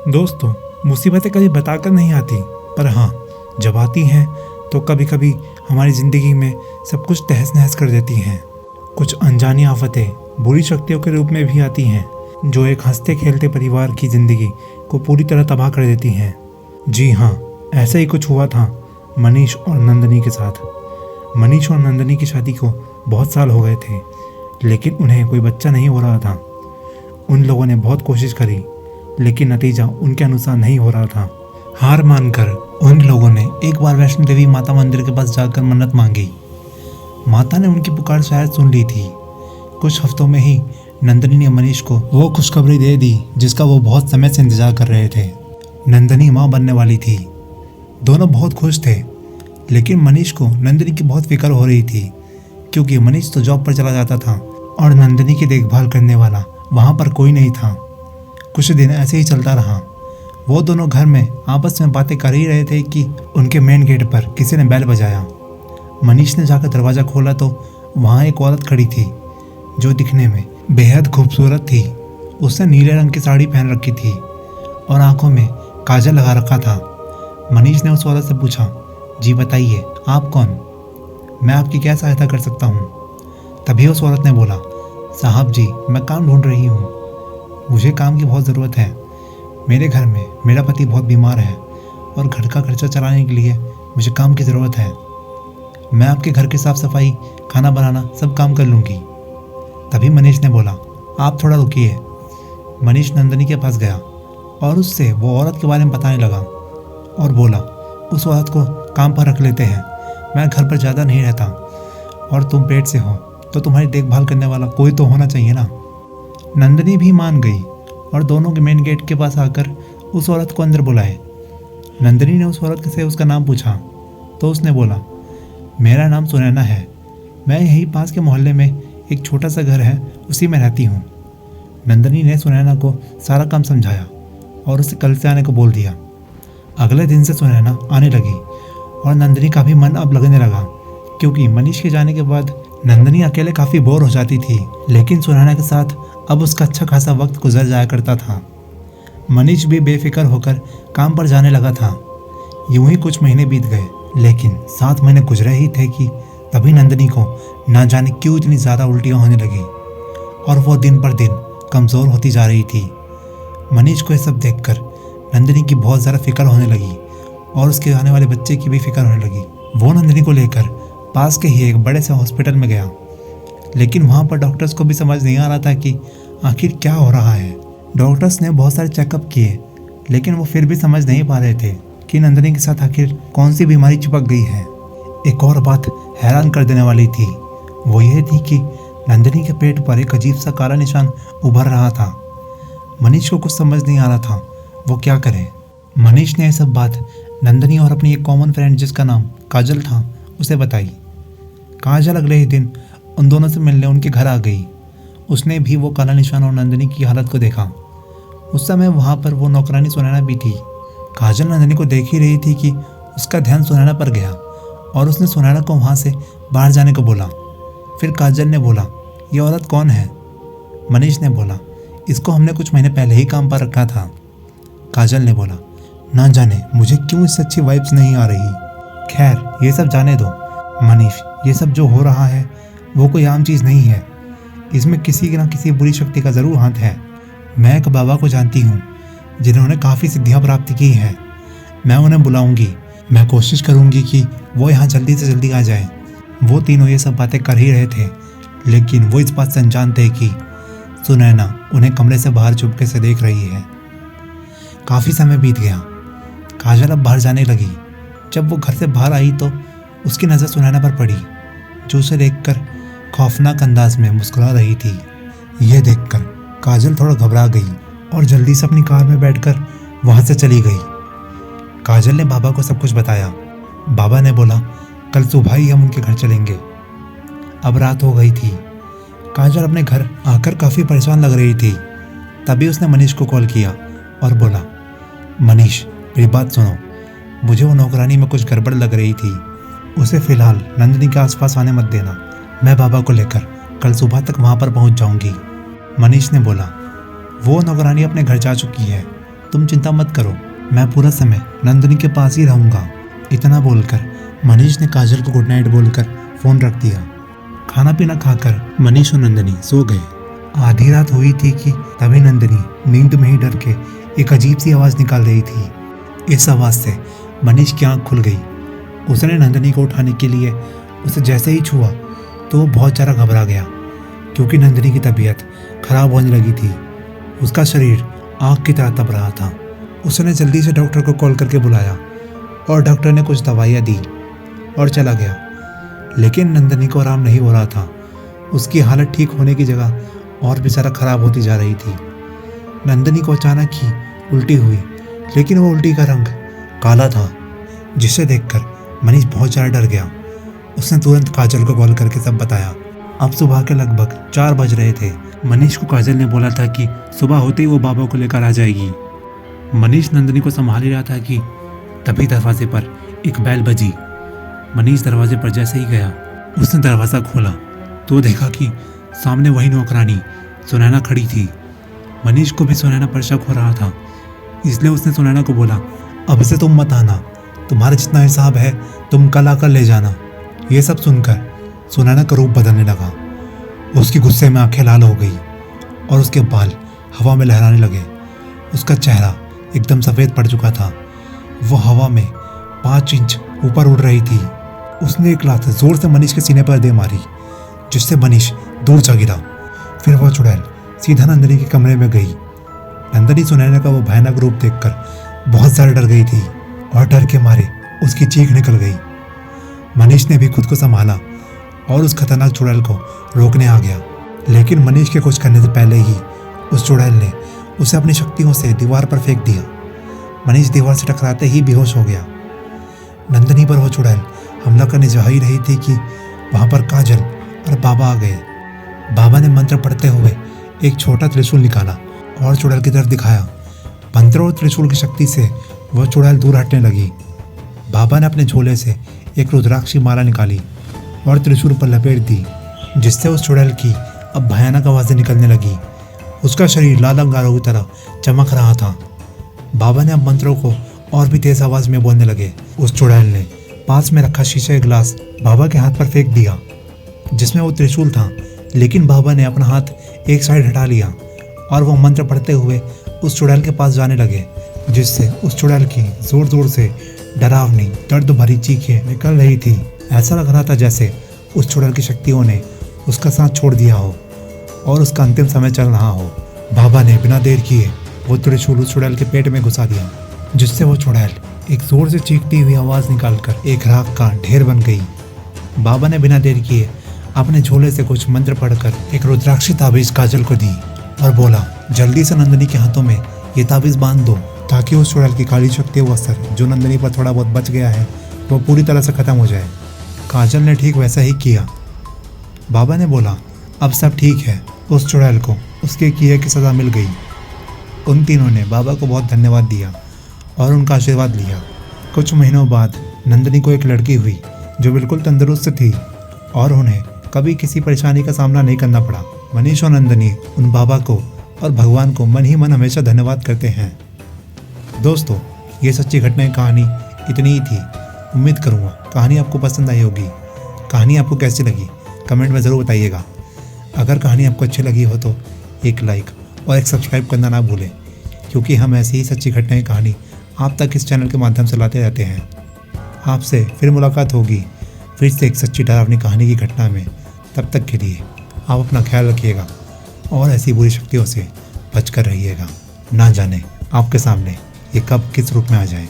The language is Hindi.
दोस्तों, मुसीबतें कभी बताकर नहीं आती, पर हाँ, जब आती हैं तो कभी कभी हमारी ज़िंदगी में सब कुछ तहस नहस कर देती हैं। कुछ अनजानी आफतें बुरी शक्तियों के रूप में भी आती हैं, जो एक हंसते खेलते परिवार की ज़िंदगी को पूरी तरह तबाह कर देती हैं। जी हाँ, ऐसा ही कुछ हुआ था मनीष और नंदनी के साथ। मनीष और नंदनी की शादी को बहुत साल हो गए थे, लेकिन उन्हें कोई बच्चा नहीं हो रहा था। उन लोगों ने बहुत कोशिश करी, लेकिन नतीजा उनके अनुसार नहीं हो रहा था। हार मानकर उन लोगों ने एक बार वैष्णो देवी माता मंदिर के पास जाकर मन्नत मांगी। माता ने उनकी पुकार शायद सुन ली थी। कुछ हफ्तों में ही नंदनी ने मनीष को वो खुशखबरी दे दी जिसका वो बहुत समय से इंतजार कर रहे थे। नंदनी माँ बनने वाली थी। दोनों बहुत खुश थे, लेकिन मनीष को नंदनी की बहुत फिक्र हो रही थी, क्योंकि मनीष तो जॉब पर चला जाता था और नंदनी की देखभाल करने वाला वहाँ पर कोई नहीं था। कुछ दिन ऐसे ही चलता रहा। वो दोनों घर में आपस में बातें कर ही रहे थे कि उनके मेन गेट पर किसी ने बेल बजाया। मनीष ने जाकर दरवाज़ा खोला तो वहाँ एक औरत खड़ी थी, जो दिखने में बेहद खूबसूरत थी। उसने नीले रंग की साड़ी पहन रखी थी और आंखों में काजल लगा रखा था। मनीष ने उस औरत से पूछा, जी बताइए, आप कौन? मैं आपकी क्या सहायता कर सकता हूँ? तभी उस औरत ने बोला, साहब जी, मैं काम ढूंढ रही हूँ। मुझे काम की बहुत ज़रूरत है। मेरे घर में मेरा पति बहुत बीमार है और घर का खर्चा चलाने के लिए मुझे काम की ज़रूरत है। मैं आपके घर की साफ़ सफाई, खाना बनाना सब काम कर लूँगी। तभी मनीष ने बोला, आप थोड़ा रुकिए। मनीष नंदनी के पास गया और उससे वो औरत के बारे में बताने लगा और बोला, उस औरत को काम पर रख लेते हैं। मैं घर पर ज़्यादा नहीं रहता और तुम पेट से हो तो तुम्हारी देखभाल करने वाला कोई तो होना चाहिए ना। नंदनी भी मान गई और दोनों के मेन गेट के पास आकर उस औरत को अंदर बुलाए। नंदनी ने उस औरत से उसका नाम पूछा तो उसने बोला, मेरा नाम सुनैना है। मैं यहीं पास के मोहल्ले में एक छोटा सा घर है, उसी में रहती हूँ। नंदनी ने सुनैना को सारा काम समझाया और उसे कल से आने को बोल दिया। अगले दिन से सुनैना आने लगी और नंदनी का भी मन अब लगने लगा, क्योंकि मनीष के जाने के बाद नंदनी अकेले काफ़ी बोर हो जाती थी, लेकिन सुनैना के साथ अब उसका अच्छा खासा वक्त गुजर जाया करता था। मनीष भी बेफिक्र होकर काम पर जाने लगा था। यूं ही कुछ महीने बीत गए, लेकिन 7 महीने गुजरे ही थे कि तभी नंदनी को ना जाने क्यों इतनी ज़्यादा उल्टियाँ होने लगी और वो दिन पर दिन कमज़ोर होती जा रही थी। मनीष को यह सब देखकर नंदनी की बहुत ज़्यादा फिक्र होने लगी और उसके आने वाले बच्चे की भी फिक्र होने लगी। वो नंदनी को लेकर पास के ही एक बड़े से हॉस्पिटल में गया, लेकिन वहाँ पर डॉक्टर्स को भी समझ नहीं आ रहा था कि आखिर क्या हो रहा है। डॉक्टर्स ने बहुत सारे चेकअप किए, लेकिन वो फिर भी समझ नहीं पा रहे थे कि नंदनी के साथ आखिर कौन सी बीमारी चिपक गई है। एक और बात हैरान कर देने वाली थी, वो ये थी कि नंदनी के पेट पर एक अजीब सा काला निशान उभर रहा था। मनीष को कुछ समझ नहीं आ रहा था वो क्या करे। मनीष ने यह सब बात नंदनी और अपनी एक कॉमन फ्रेंड जिसका नाम काजल था उसे बताई। काजल अगले ही दिन उन दोनों से मिलने उनके घर आ गई। उसने भी वो काला निशान और नंदनी की हालत को देखा। उस समय वहाँ पर वो नौकरानी सुनैना भी थी। काजल नंदनी को देख ही रही थी कि उसका ध्यान सुनैना पर गया और उसने सुनैना को वहाँ से बाहर जाने को बोला। फिर काजल ने बोला, ये औरत कौन है? मनीष ने बोला, इसको हमने कुछ महीने पहले ही काम पर रखा था। काजल ने बोला, ना जाने मुझे क्यों इससे अच्छी वाइब्स नहीं आ रही। खैर, ये सब जाने दो मनीष, ये सब जो हो रहा है वो कोई आम चीज़ नहीं है। इसमें किसी न किसी बुरी शक्ति का ज़रूर हाथ है। मैं एक बाबा को जानती हूँ जिन्होंने काफ़ी सिद्धियाँ प्राप्त की हैं। मैं उन्हें बुलाऊंगी। मैं कोशिश करूँगी कि वो यहाँ जल्दी से जल्दी आ जाए। वो तीनों ये सब बातें कर ही रहे थे, लेकिन वो इस बात से अनजान थे कि सुनैना उन्हें कमरे से बाहर चुपके से देख रही है। काफ़ी समय बीत गया। काजल अब बाहर जाने लगी। जब वो घर से बाहर आई तो उसकी नज़र सुनैना पर पड़ी, जो उसे देखकर खौफनाक अंदाज में मुस्कुरा रही थी। यह देखकर काजल थोड़ा घबरा गई और जल्दी से अपनी कार में बैठकर वहाँ से चली गई। काजल ने बाबा को सब कुछ बताया। बाबा ने बोला, कल सुबह ही हम उनके घर चलेंगे। अब रात हो गई थी। काजल अपने घर आकर काफ़ी परेशान लग रही थी। तभी उसने मनीष को कॉल किया और बोला, मनीष, मेरी बात सुनो। मुझे वो नौकरानी में कुछ गड़बड़ लग रही थी। उसे फ़िलहाल नंदनी के आसपास आने मत देना। मैं बाबा को लेकर कल सुबह तक वहाँ पर पहुँच जाऊँगी। मनीष ने बोला, वो नौकरानी अपने घर जा चुकी है तुम चिंता मत करो, मैं पूरा समय नंदिनी के पास ही रहूँगा। इतना बोलकर मनीष ने काजल को गुड नाइट बोलकर फ़ोन रख दिया। खाना पीना खाकर मनीष और नंदिनी सो गए। आधी रात हुई थी कि तभी नंदिनी नींद में ही डर के एक अजीब सी आवाज़ निकाल रही थी। इस आवाज़ से मनीष की आँख खुल गई। उसने नंदिनी को उठाने के लिए उसे जैसे ही छुआ तो वो बहुत ज़्यादा घबरा गया, क्योंकि नंदिनी की तबीयत खराब होने लगी थी। उसका शरीर आग की तरह तप रहा था। उसने जल्दी से डॉक्टर को कॉल करके बुलाया और डॉक्टर ने कुछ दवाइयाँ दी और चला गया। लेकिन नंदिनी को आराम नहीं हो रहा था। उसकी हालत ठीक होने की जगह और भी ज़्यादा खराब होती जा रही थी। नंदिनी को अचानक ही उल्टी हुई, लेकिन वो उल्टी का रंग काला था, जिसे देखकर मनीष बहुत ज़्यादा डर गया। उसने तुरंत काजल को कॉल करके सब बताया। अब सुबह के लगभग 4 बज रहे थे। मनीष को काजल ने बोला था कि सुबह होते ही वो बाबा को लेकर आ जाएगी। मनीष नंदिनी को संभाल ही रहा था कि तभी दरवाजे पर एक बैल बजी। मनीष दरवाजे पर जैसे ही गया, उसने दरवाज़ा खोला तो देखा कि सामने वही नौकरानी सुनैना खड़ी थी। मनीष को भी सुनैना पर शक हो रहा था, इसलिए उसने सुनैना को बोला, अब से तुम मत आना, तुम्हारा जितना हिसाब है तुम कल आकर ले जाना। ये सब सुनकर सुनैना का रूप बदलने लगा। उसकी गुस्से में आंखें लाल हो गई और उसके बाल हवा में लहराने लगे। उसका चेहरा एकदम सफ़ेद पड़ चुका था। वो हवा में 5 इंच ऊपर उड़ रही थी। उसने एक लात जोर से मनीष के सीने पर दे मारी, जिससे मनीष दूर जा गिरा। फिर वह चुड़ैल सीधा नंदिनी के कमरे में गई। नंदिनी सुनैना का वो भयानक रूप देखकर बहुत ज़्यादा डर गई थी और डर के मारे उसकी चीख निकल गई। मनीष ने भी खुद को संभाला और उस खतरनाक चुड़ैल को रोकने आ गया। लेकिन मनीष के कुछ करने से पहले ही उस चुड़ैल ने उसे अपनी शक्तियों से दीवार पर फेंक दिया। मनीष दीवार से टकराते ही बेहोश हो गया। नंदिनी पर वो चुड़ैल हमला करने जा ही रही थी कि वहाँ पर काजल और बाबा आ गए। बाबा ने मंत्र पढ़ते हुए एक छोटा त्रिशूल निकाला और चुड़ैल की तरफ दिखाया। मंत्र और त्रिशूल की शक्ति से वह चुड़ैल दूर हटने लगी। बाबा ने अपने झोले से एक रुद्राक्षी माला निकाली और त्रिशूल पर लपेट दी, जिससे उस चुड़ैल की अब भयानक आवाज़ें निकलने लगी। उसका शरीर लाल अंगारों की तरह चमक रहा था। बाबा ने अब मंत्रों को और भी तेज आवाज़ में बोलने लगे। उस चुड़ैल ने पास में रखा शीशे का गिलास बाबा के हाथ पर फेंक दिया, जिसमें वो त्रिशूल था। लेकिन बाबा ने अपना हाथ एक साइड हटा लिया और वो मंत्र पढ़ते हुए उस चुड़ैल के पास जाने लगे, जिससे उस चुड़ैल की जोर जोर से डरावनी दर्द भरी चीखें निकल रही थी। ऐसा लग रहा था जैसे उस चुड़ैल की शक्तियों ने उसका साथ छोड़ दिया हो और उसका अंतिम समय चल रहा हो। बाबा ने बिना देर किए वो त्रिशूल उस चुड़ैल के पेट में घुसा दिया, जिससे वो चुड़ैल एक जोर से चीखती हुई आवाज़ निकालकर एक राख का ढेर बन गई। बाबा ने बिना देर किए अपने झोले से कुछ मंत्र पढ़कर एक रुद्राक्षी ताबीज़ काजल को दी और बोला, जल्दी से नंदिनी के हाथों में ये ताबीज़ बांध दो, ताकि उस चुड़ैल की काली शक्ति व असर जो नंदिनी पर थोड़ा बहुत बच गया है वो पूरी तरह से ख़त्म हो जाए। काजल ने ठीक वैसा ही किया। बाबा ने बोला, अब सब ठीक है। उस चुड़ैल को उसके किए की सज़ा मिल गई। उन तीनों ने बाबा को बहुत धन्यवाद दिया और उनका आशीर्वाद लिया। कुछ महीनों बाद नंदिनी को एक लड़की हुई जो बिल्कुल तंदुरुस्त थी और उन्हें कभी किसी परेशानी का सामना नहीं करना पड़ा। मनीष और नंदिनी उन बाबा को और भगवान को मन ही मन हमेशा धन्यवाद करते हैं। दोस्तों, ये सच्ची घटना कहानी इतनी ही थी। उम्मीद करूँगा कहानी आपको पसंद आई होगी। कहानी आपको कैसी लगी कमेंट में ज़रूर बताइएगा। अगर कहानी आपको अच्छी लगी हो तो एक लाइक और एक सब्सक्राइब करना ना भूलें, क्योंकि हम ऐसी ही सच्ची घटनाएं कहानी आप तक इस चैनल के माध्यम से लाते रहते हैं। आपसे फिर मुलाकात होगी फिर से एक सच्ची डरावनी कहानी की घटना में। तब तक के लिए आप अपना ख्याल रखिएगा और ऐसी बुरी शक्तियों से बचकर रहिएगा। ना जाने आपके सामने ये कब किस रूप में आ जाए।